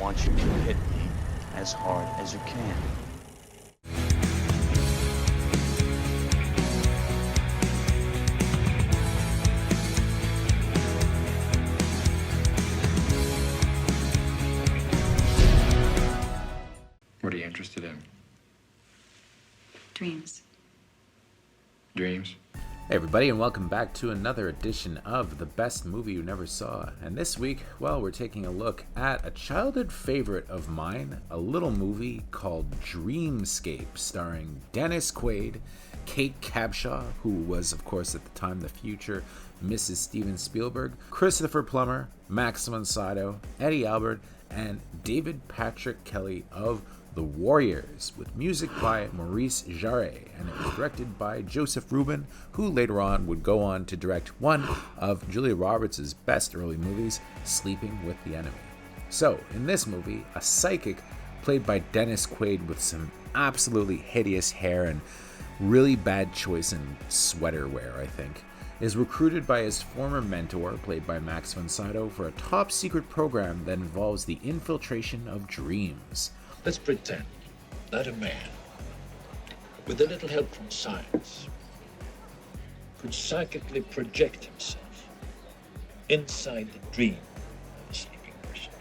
want you to hit me as hard as you can. What are you interested in? Dreams. Dreams? Hey everybody, and welcome back to another edition of The Best Movie You Never Saw. And this week, well, we're taking a look at a childhood favorite of mine, a little movie called Dreamscape, starring Dennis Quaid, Kate Capshaw, who was, of course, at the time the future Mrs. Steven Spielberg, Christopher Plummer, Maximum Sydow, Eddie Albert, and David Patrick Kelly of The Warriors, with music by Maurice Jarre, and it was directed by Joseph Rubin, who later on would go on to direct one of Julia Roberts' best early movies, Sleeping with the Enemy. So, in this movie, a psychic played by Dennis Quaid with some absolutely hideous hair and really bad choice in sweater wear, I think, is recruited by his former mentor, played by Max von Sydow, for a top secret program that involves the infiltration of dreams. Let's pretend that a man, with a little help from science, could psychically project himself inside the dream of a sleeping person.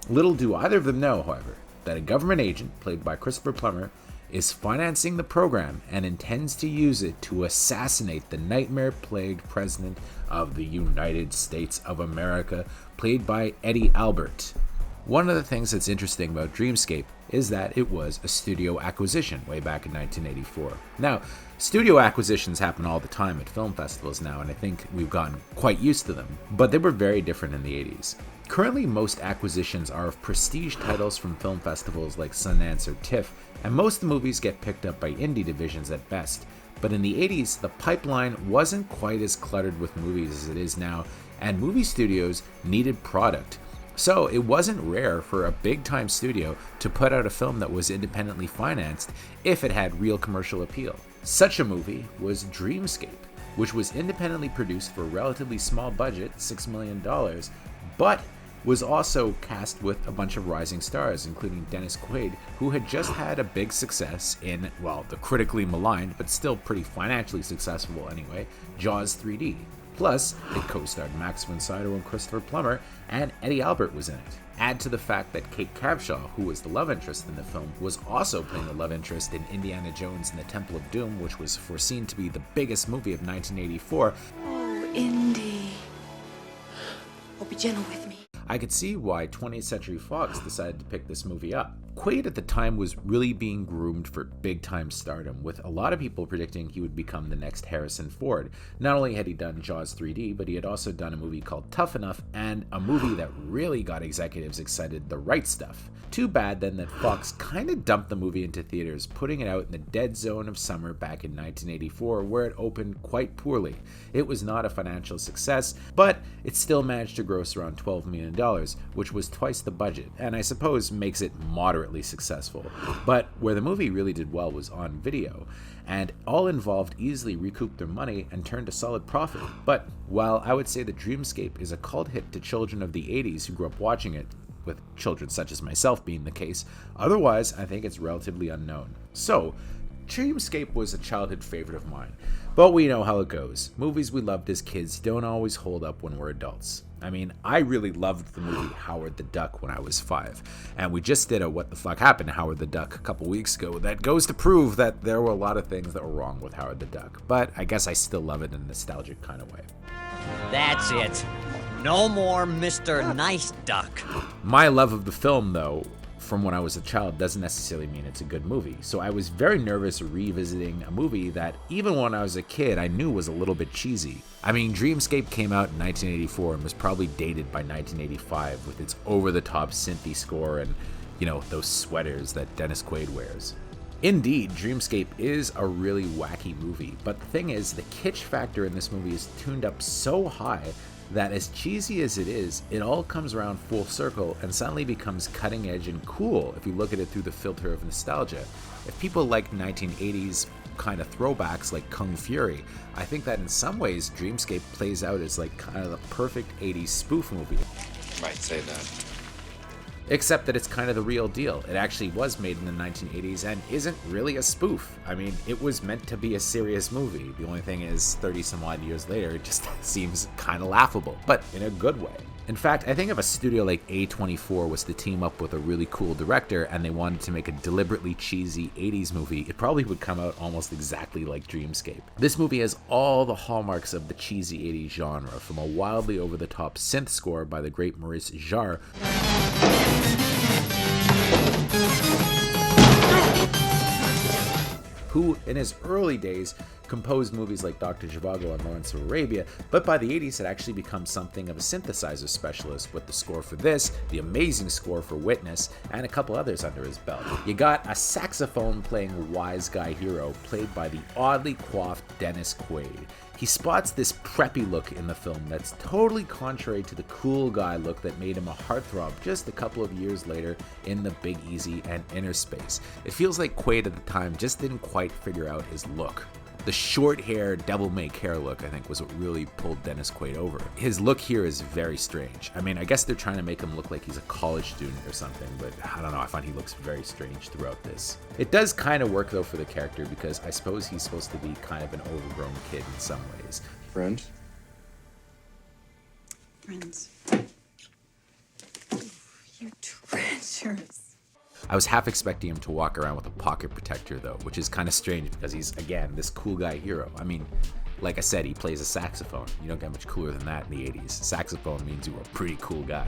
Little do either of them know, however, that a government agent, played by Christopher Plummer, is financing the program and intends to use it to assassinate the nightmare-plagued president of the United States of America, played by Eddie Albert. One of the things that's interesting about Dreamscape is that it was a studio acquisition way back in 1984. Now, studio acquisitions happen all the time at film festivals now, and I think we've gotten quite used to them, but they were very different in the 80s. Currently, most acquisitions are of prestige titles from film festivals like Sundance or TIFF, and most of the movies get picked up by indie divisions at best. But in the 80s, the pipeline wasn't quite as cluttered with movies as it is now, and movie studios needed product. So it wasn't rare for a big-time studio to put out a film that was independently financed if it had real commercial appeal. Such a movie was Dreamscape, which was independently produced for a relatively small budget, $6 million, but was also cast with a bunch of rising stars, including Dennis Quaid, who had just had a big success in, well, the critically maligned, but still pretty financially successful anyway, Jaws 3D. Plus, it co-starred Max von Sydow and Christopher Plummer, and Eddie Albert was in it. Add to the fact that Kate Capshaw, who was the love interest in the film, was also playing the love interest in Indiana Jones and the Temple of Doom, which was foreseen to be the biggest movie of 1984. Oh, Indy. Oh, be gentle with me. I could see why 20th Century Fox decided to pick this movie up. Quaid at the time was really being groomed for big-time stardom, with a lot of people predicting he would become the next Harrison Ford. Not only had he done Jaws 3D, but he had also done a movie called Tough Enough, and a movie that really got executives excited, The Right Stuff. Too bad then that Fox kind of dumped the movie into theaters, putting it out in the dead zone of summer back in 1984, where it opened quite poorly. It was not a financial success, but it still managed to gross around $12 million, which was twice the budget, and I suppose makes it moderately successful. But where the movie really did well was on video, and all involved easily recouped their money and turned a solid profit. But while I would say that Dreamscape is a cult hit to children of the 80s who grew up watching it, with children such as myself being the case, otherwise I think it's relatively unknown. So, Dreamscape was a childhood favorite of mine, but we know how it goes. Movies we loved as kids don't always hold up when we're adults. I mean, I really loved the movie Howard the Duck when I was 5, and we just did a What the Fuck Happened to Howard the Duck a couple weeks ago that goes to prove that there were a lot of things that were wrong with Howard the Duck, but I guess I still love it in a nostalgic kind of way. That's it. No more Mr. Nice Duck. My love of the film, though, from when I was a child doesn't necessarily mean it's a good movie. So I was very nervous revisiting a movie that even when I was a kid I knew was a little bit cheesy. I mean, Dreamscape came out in 1984 and was probably dated by 1985 with its over-the-top synthy score and, you know, those sweaters that Dennis Quaid wears. Indeed, Dreamscape is a really wacky movie, but the thing is, the kitsch factor in this movie is tuned up so high that as cheesy as it is, it all comes around full circle and suddenly becomes cutting edge and cool if you look at it through the filter of nostalgia. If people like 1980s kind of throwbacks like Kung Fury, I think that in some ways Dreamscape plays out as like kind of the perfect 80s spoof movie. Might say that. Except that it's kind of the real deal. It actually was made in the 1980s and isn't really a spoof. I mean, it was meant to be a serious movie. The only thing is, 30 some odd years later, it just seems kind of laughable, but in a good way. In fact, I think if a studio like A24 was to team up with a really cool director and they wanted to make a deliberately cheesy 80s movie, it probably would come out almost exactly like Dreamscape. This movie has all the hallmarks of the cheesy 80s genre, from a wildly over-the-top synth score by the great Maurice Jarre, who in his early days composed movies like Dr. Zhivago and Lawrence of Arabia, but by the 80s had actually become something of a synthesizer specialist with the score for this, the amazing score for Witness, and a couple others under his belt. You got a saxophone playing wise guy hero played by the oddly coiffed Dennis Quaid. He spots this preppy look in the film that's totally contrary to the cool guy look that made him a heartthrob just a couple of years later in The Big Easy and Inner Space. It feels like Quaid at the time just didn't quite figure out his look. The short hair, devil-may-care look, I think, was what really pulled Dennis Quaid over. His look here is very strange. I mean, I guess they're trying to make him look like he's a college student or something, but I don't know, I find he looks very strange throughout this. It does kind of work, though, for the character, because I suppose he's supposed to be kind of an overgrown kid in some ways. Friends? Friends. You treasures. I was half expecting him to walk around with a pocket protector, though, which is kind of strange because he's, again, this cool guy hero. I mean, like I said, he plays a saxophone. You don't get much cooler than that in the 80s. Saxophone means you were a pretty cool guy.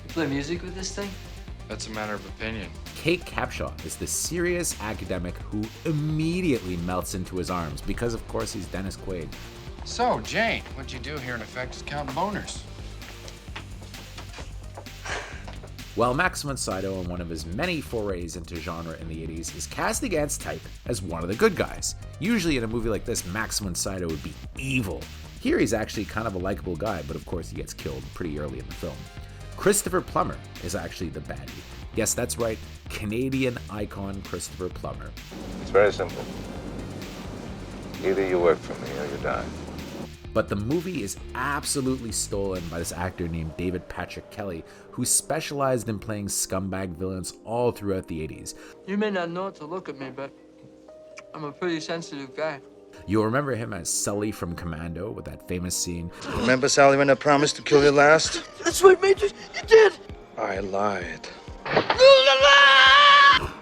You play music with this thing? That's a matter of opinion. Kate Capshaw is the serious academic who immediately melts into his arms because, of course, he's Dennis Quaid. So, Jane, what'd you do here in effect is counting boners? While Maximum Sydow, in one of his many forays into genre in the 80s, is cast against type as one of the good guys. Usually in a movie like this, Maximum Sydow would be evil. Here he's actually kind of a likable guy, but of course he gets killed pretty early in the film. Christopher Plummer is actually the baddie. Yes, that's right, Canadian icon Christopher Plummer. It's very simple. Either you work for me or you die. But the movie is absolutely stolen by this actor named David Patrick Kelly, who specialized in playing scumbag villains all throughout the 80s. You may not know it to look at me, but I'm a pretty sensitive guy. You'll remember him as Sully from Commando with that famous scene. Remember, Sally, when I promised to kill you last? That's right, Major. You did. I lied.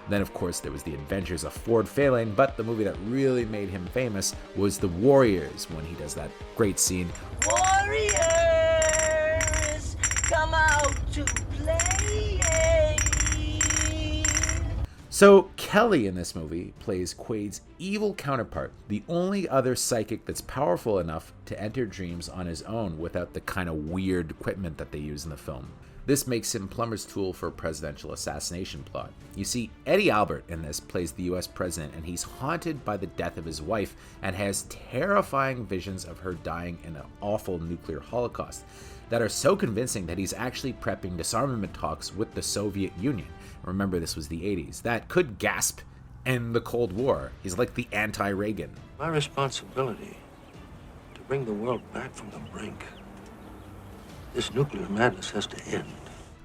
Then, of course, there was The Adventures of Ford Fairlane, but the movie that really made him famous was The Warriors, when he does that great scene. Warriors, come out to play. So, Kelly in this movie plays Quaid's evil counterpart, the only other psychic that's powerful enough to enter dreams on his own without the kind of weird equipment that they use in the film. This makes him Plummer's tool for a presidential assassination plot. You see, Eddie Albert in this plays the US president, and he's haunted by the death of his wife and has terrifying visions of her dying in an awful nuclear holocaust that are so convincing that he's actually prepping disarmament talks with the Soviet Union. Remember, this was the 80s. That could, gasp, end the Cold War. He's like the anti-Reagan. My responsibility to bring the world back from the brink. This nuclear madness has to end.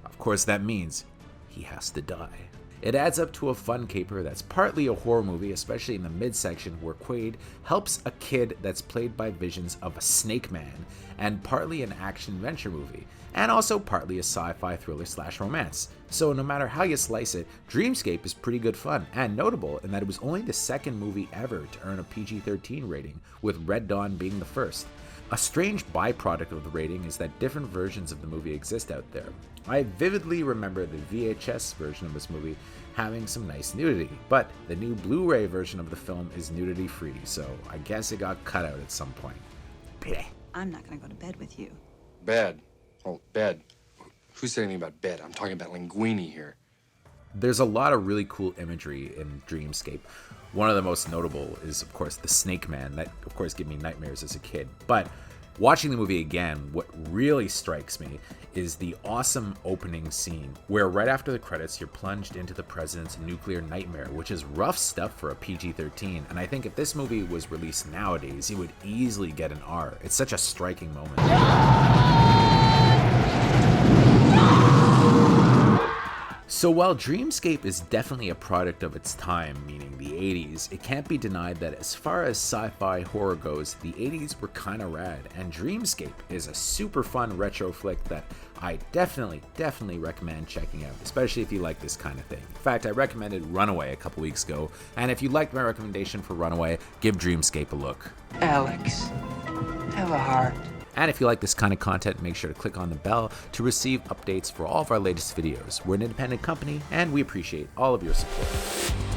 Of course, that means he has to die. It adds up to a fun caper that's partly a horror movie, especially in the midsection where Quaid helps a kid that's played by visions of a snake man, and partly an action-adventure movie, and also partly a sci-fi thriller / romance. So no matter how you slice it, Dreamscape is pretty good fun, and notable in that it was only the second movie ever to earn a PG-13 rating, with Red Dawn being the first. A strange byproduct of the rating is that different versions of the movie exist out there. I vividly remember the VHS version of this movie having some nice nudity, but the new Blu-ray version of the film is nudity-free, so I guess it got cut out at some point. Blech. I'm not gonna go to bed with you. Bed. Oh, bed. Who said anything about bed? I'm talking about linguini here. There's a lot of really cool imagery in Dreamscape. One of the most notable is, of course, the Snake Man. That, of course, gave me nightmares as a kid. But watching the movie again, what really strikes me is the awesome opening scene, where right after the credits, you're plunged into the president's nuclear nightmare, which is rough stuff for a PG-13. And I think if this movie was released nowadays, it would easily get an R. It's such a striking moment. So while Dreamscape is definitely a product of its time, meaning the 80s, it can't be denied that as far as sci-fi horror goes, the 80s were kinda rad, and Dreamscape is a super fun retro flick that I definitely recommend checking out, especially if you like this kind of thing. In fact, I recommended Runaway a couple weeks ago, and if you liked my recommendation for Runaway, give Dreamscape a look. Alex, have a heart. And if you like this kind of content, make sure to click on the bell to receive updates for all of our latest videos. We're an independent company, and we appreciate all of your support.